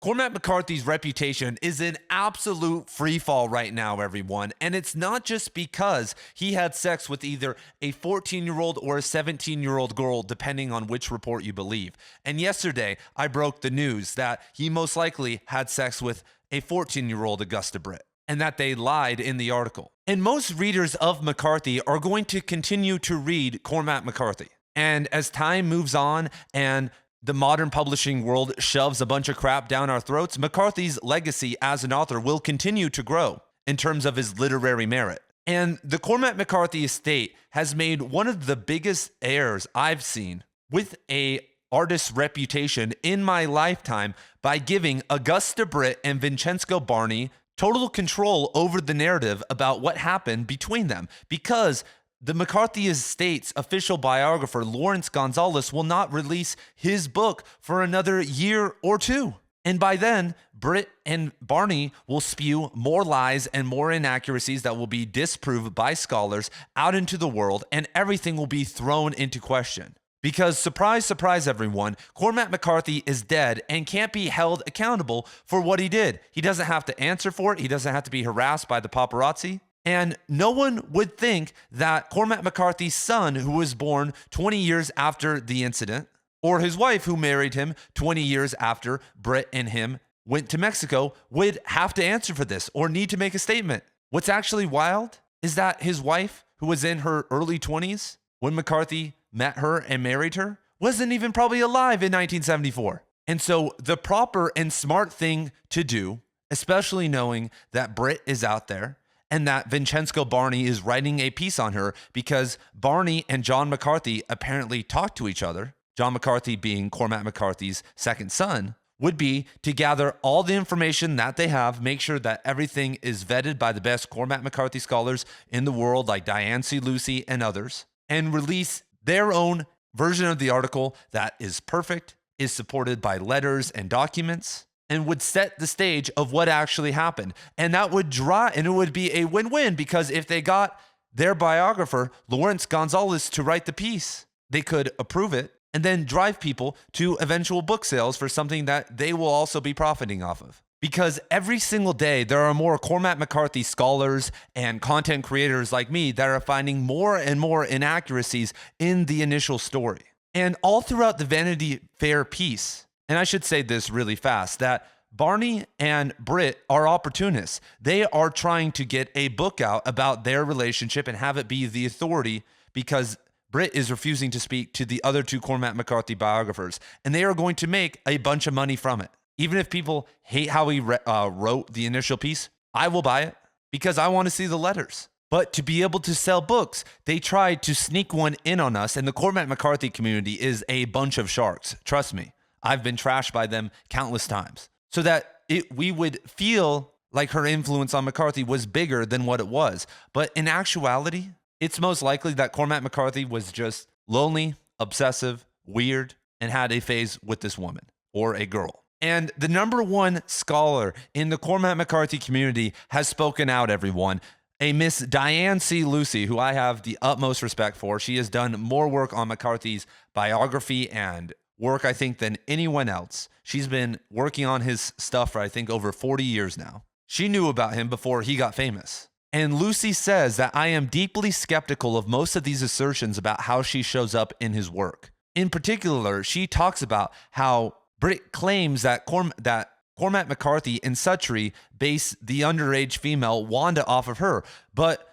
Cormac McCarthy's reputation is in absolute freefall right now, everyone. And it's not just because he had sex with either a 14-year-old or a 17-year-old girl, depending on which report you believe. And yesterday, I broke the news that he most likely had sex with a 14-year-old Augusta Britt, and that they lied in the article. And most readers of McCarthy are going to continue to read Cormac McCarthy. And as time moves on and the modern publishing world shoves a bunch of crap down our throats, McCarthy's legacy as an author will continue to grow in terms of his literary merit. And the Cormac McCarthy estate has made one of the biggest errors I've seen with a artist's reputation in my lifetime by giving Augusta Britt and Vincenzo Barney total control over the narrative about what happened between them, because the McCarthy estate's official biographer, Lawrence Gonzalez, will not release his book for another year or two. And by then, Britt and Barney will spew more lies and more inaccuracies that will be disproved by scholars out into the world, and everything will be thrown into question. Because, surprise, surprise, everyone, Cormac McCarthy is dead and can't be held accountable for what he did. He doesn't have to answer for it. He doesn't have to be harassed by the paparazzi. And no one would think that Cormac McCarthy's son, who was born 20 years after the incident, or his wife, who married him 20 years after Britt and him went to Mexico, would have to answer for this or need to make a statement. What's actually wild is that his wife, who was in her early 20s when McCarthy met her and married her, wasn't even probably alive in 1974. And so the proper and smart thing to do, especially knowing that Britt is out there, and that Vincenzo Barney is writing a piece on her because Barney and John McCarthy apparently talked to each other, John McCarthy being Cormac McCarthy's second son, would be to gather all the information that they have, make sure that everything is vetted by the best Cormac McCarthy scholars in the world, like Diane C. Lucy and others, and release their own version of the article that is perfect, is supported by letters and documents, and would set the stage of what actually happened. And that would and it would be a win-win, because if they got their biographer, Lawrence Gonzalez, to write the piece, they could approve it and then drive people to eventual book sales for something that they will also be profiting off of. Because every single day, there are more Cormac McCarthy scholars and content creators like me that are finding more and more inaccuracies in the initial story. And all throughout the Vanity Fair piece, and I should say this really fast, that Barney and Britt are opportunists. They are trying to get a book out about their relationship and have it be the authority, because Britt is refusing to speak to the other two Cormac McCarthy biographers. And they are going to make a bunch of money from it. Even if people hate how he wrote the initial piece, I will buy it because I want to see the letters. But to be able to sell books, they tried to sneak one in on us. And the Cormac McCarthy community is a bunch of sharks. Trust me. I've been trashed by them countless times, so that we would feel like her influence on McCarthy was bigger than what it was. But in actuality, it's most likely that Cormac McCarthy was just lonely, obsessive, weird, and had a phase with this woman or a girl. And the number one scholar in the Cormac McCarthy community has spoken out, everyone. A Miss Diane C. Lucy, who I have the utmost respect for. She has done more work on McCarthy's biography and work, I think, than anyone else. She's been working on his stuff for, I think, over 40 years now. She knew about him before he got famous. And Lucy says that I am deeply skeptical of most of these assertions about how she shows up in his work. In particular, she talks about how Britt claims that Cormac McCarthy and Suttree base the underage female Wanda off of her. But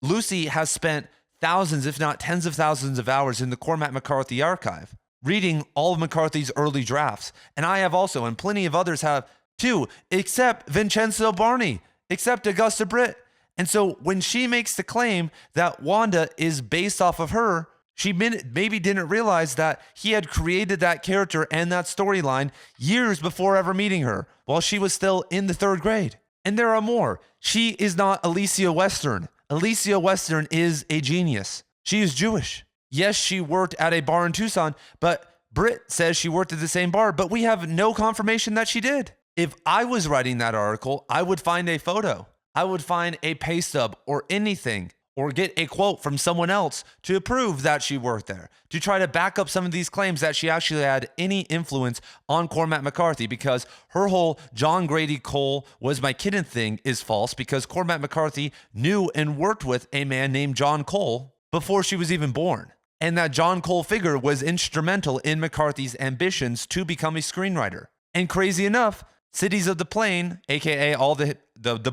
Lucy has spent thousands, if not tens of thousands of hours in the Cormac McCarthy archive, reading all of McCarthy's early drafts. And I have also, and plenty of others have too, except Vincenzo Barney, except Augusta Britt. And so when she makes the claim that Wanda is based off of her, she maybe didn't realize that he had created that character and that storyline years before ever meeting her, while she was still in the 3rd grade. And there are more. She is not Alicia Western. Alicia Western is a genius. She is Jewish. Yes, she worked at a bar in Tucson, but Britt says she worked at the same bar, but we have no confirmation that she did. If I was writing that article, I would find a photo. I would find a pay stub or anything, or get a quote from someone else to prove that she worked there, to try to back up some of these claims that she actually had any influence on Cormac McCarthy, because her whole John Grady Cole was my kitten thing is false, because Cormac McCarthy knew and worked with a man named John Cole before she was even born. And that John Cole figure was instrumental in McCarthy's ambitions to become a screenwriter. And crazy enough, Cities of the Plain, aka all the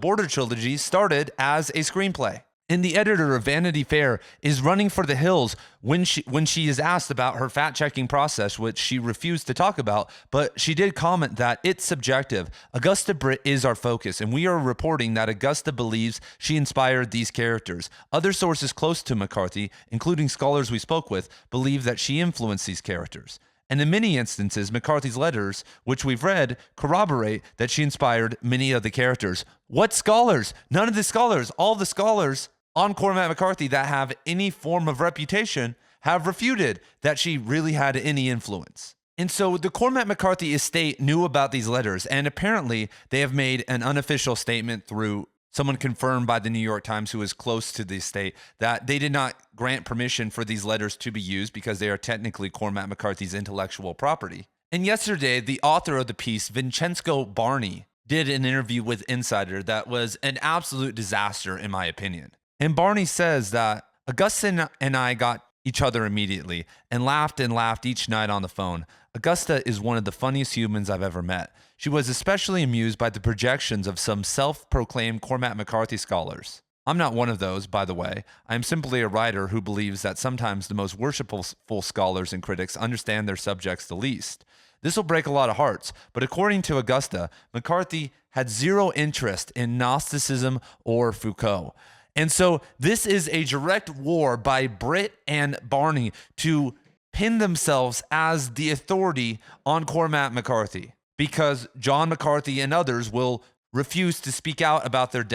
Border trilogy, started as a screenplay. And the editor of Vanity Fair is running for the hills when she is asked about her fact-checking process, which she refused to talk about, but she did comment that it's subjective. Augusta Britt is our focus, and we are reporting that Augusta believes she inspired these characters. Other sources close to McCarthy, including scholars we spoke with, believe that she influenced these characters. And in many instances, McCarthy's letters, which we've read, corroborate that she inspired many of the characters. What scholars? None of the scholars. All the scholars on Cormac McCarthy that have any form of reputation have refuted that she really had any influence. And so the Cormac McCarthy estate knew about these letters, and apparently they have made an unofficial statement through someone confirmed by the New York Times who is close to the estate that they did not grant permission for these letters to be used because they are technically Cormac McCarthy's intellectual property. And yesterday, the author of the piece, Vincenzo Barney, did an interview with Insider that was an absolute disaster, in my opinion. And Barney says that Augusta and I got each other immediately and laughed each night on the phone. Augusta is one of the funniest humans I've ever met. She was especially amused by the projections of some self-proclaimed Cormac McCarthy scholars. I'm not one of those, by the way. I am simply a writer who believes that sometimes the most worshipful scholars and critics understand their subjects the least. This will break a lot of hearts, but according to Augusta, McCarthy had zero interest in Gnosticism or Foucault. And so this is a direct war by Britt and Barney to pin themselves as the authority on Cormac McCarthy, because John McCarthy and others will refuse to speak out about their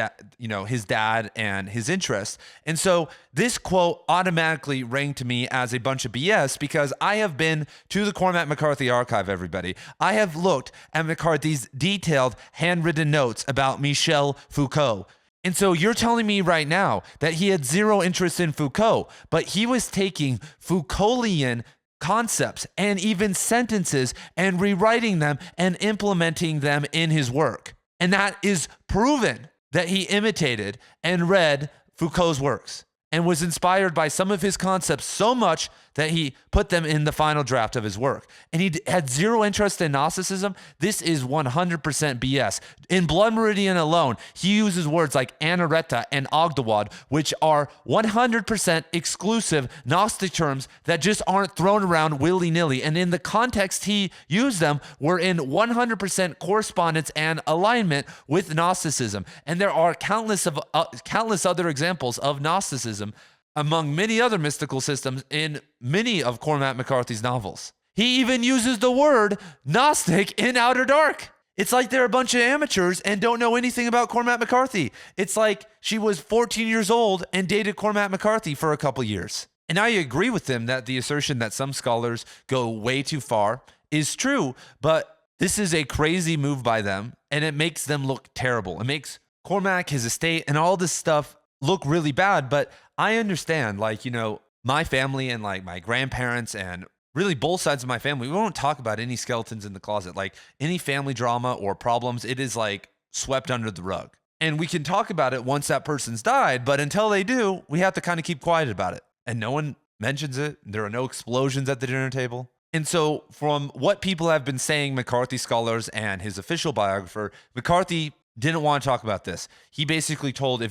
his dad and his interests. And so this quote automatically rang to me as a bunch of BS, because I have been to the Cormac McCarthy archive, everybody. I have looked at McCarthy's detailed handwritten notes about Michel Foucault. And so you're telling me right now that he had zero interest in Foucault, but he was taking Foucaultian concepts and even sentences and rewriting them and implementing them in his work. And that is proven that he imitated and read Foucault's works and was inspired by some of his concepts so much that he put them in the final draft of his work. And he had zero interest in Gnosticism. This is 100% BS. In Blood Meridian alone, he uses words like Anareta and Ogdawad, which are 100% exclusive Gnostic terms that just aren't thrown around willy-nilly. And in the context he used them, were in 100% correspondence and alignment with Gnosticism. And there are countless other examples of Gnosticism among many other mystical systems in many of Cormac McCarthy's novels. He even uses the word Gnostic in Outer Dark. It's like they're a bunch of amateurs and don't know anything about Cormac McCarthy. It's like she was 14 years old and dated Cormac McCarthy for a couple years. And I agree with him that the assertion that some scholars go way too far is true, but this is a crazy move by them, and it makes them look terrible. It makes Cormac, his estate, and all this stuff look really bad. But I understand, my family and my grandparents and really both sides of my family, we won't talk about any skeletons in the closet. Like any family drama or problems, it is swept under the rug. And we can talk about it once that person's died, but until they do, we have to kind of keep quiet about it. And no one mentions it. There are no explosions at the dinner table. And so from what people have been saying, McCarthy scholars and his official biographer, McCarthy didn't want to talk about this. He basically told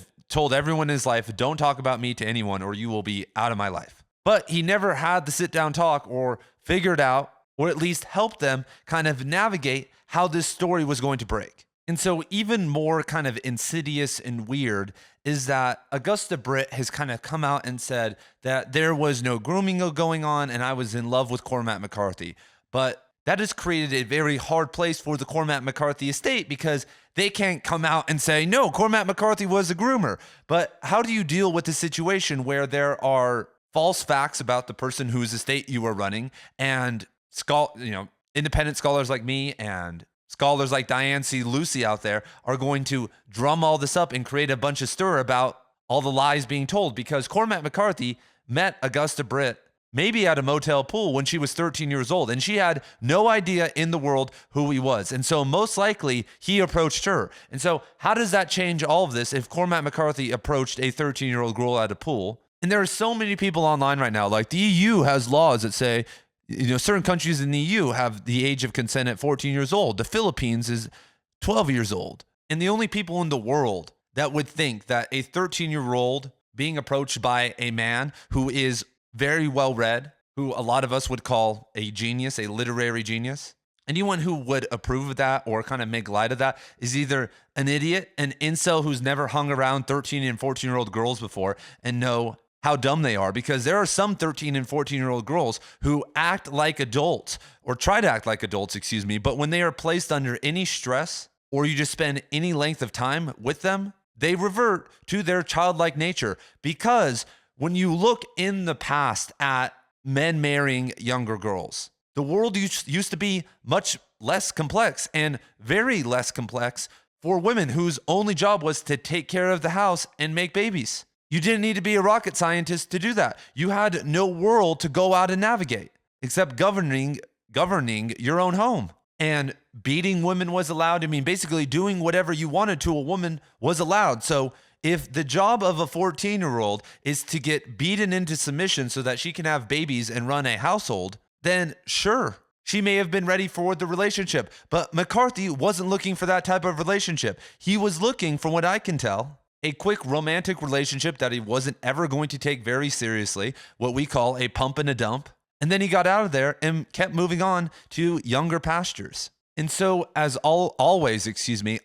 everyone in his life, don't talk about me to anyone or you will be out of my life. But he never had the sit down talk or figured out, or at least helped them kind of navigate how this story was going to break. And so even more kind of insidious and weird is that Augusta Britt has kind of come out and said that there was no grooming going on and I was in love with Cormac McCarthy. But that has created a very hard place for the Cormac McCarthy estate, because they can't come out and say, no, Cormac McCarthy was a groomer. But how do you deal with the situation where there are false facts about the person whose estate you are running, and independent scholars like me and scholars like Diane C. Lucy out there are going to drum all this up and create a bunch of stir about all the lies being told, because Cormac McCarthy met Augusta Britt maybe at a motel pool when she was 13 years old, and she had no idea in the world who he was. And so most likely he approached her. And so how does that change all of this if Cormac McCarthy approached a 13-year-old girl at a pool? And there are so many people online right now, like the EU has laws that say, certain countries in the EU have the age of consent at 14 years old. The Philippines is 12 years old. And the only people in the world that would think that a 13-year-old being approached by a man who is very well read, who a lot of us would call a genius, a literary genius, anyone who would approve of that or kind of make light of that is either an idiot, an incel who's never hung around 13 and 14-year-old girls before and know how dumb they are, because there are some 13 and 14-year-old girls who act like adults or try to act like adults, but when they are placed under any stress or you just spend any length of time with them, they revert to their childlike nature. Because when you look in the past at men marrying younger girls, the world used to be much less complex and very less complex for women whose only job was to take care of the house and make babies. You didn't need to be a rocket scientist to do that. You had no world to go out and navigate except governing your own home. And beating women was allowed. I mean, basically doing whatever you wanted to a woman was allowed. So if the job of a 14-year-old is to get beaten into submission so that she can have babies and run a household, then sure, she may have been ready for the relationship. But McCarthy wasn't looking for that type of relationship. He was looking, from what I can tell, a quick romantic relationship that he wasn't ever going to take very seriously, what we call a pump and a dump. And then he got out of there and kept moving on to younger pastures. And so, as always,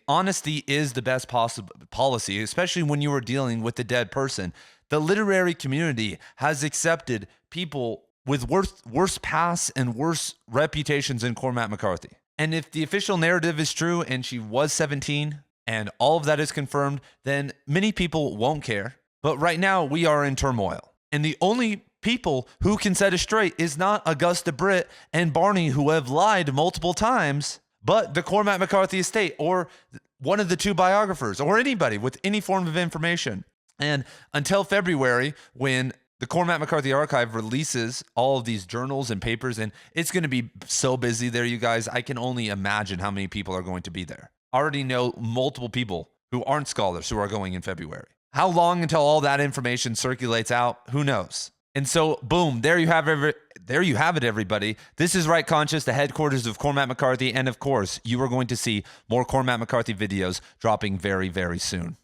honesty is the best possible policy, especially when you are dealing with a dead person. The literary community has accepted people with worse past and worse reputations than Cormac McCarthy. And if the official narrative is true and she was 17 and all of that is confirmed, then many people won't care. But right now, we are in turmoil. And the only people who can set it straight is not Augusta Britt and Barney, who have lied multiple times, but the Cormac McCarthy estate or one of the two biographers or anybody with any form of information. And until February, when the Cormac McCarthy Archive releases all of these journals and papers, and it's going to be so busy there, you guys, I can only imagine how many people are going to be there. I already know multiple people who aren't scholars who are going in February. How long until all that information circulates out? Who knows? And so, boom, there you have it, everybody. This is Right Conscious, the headquarters of Cormac McCarthy. And of course, you are going to see more Cormac McCarthy videos dropping very, very soon.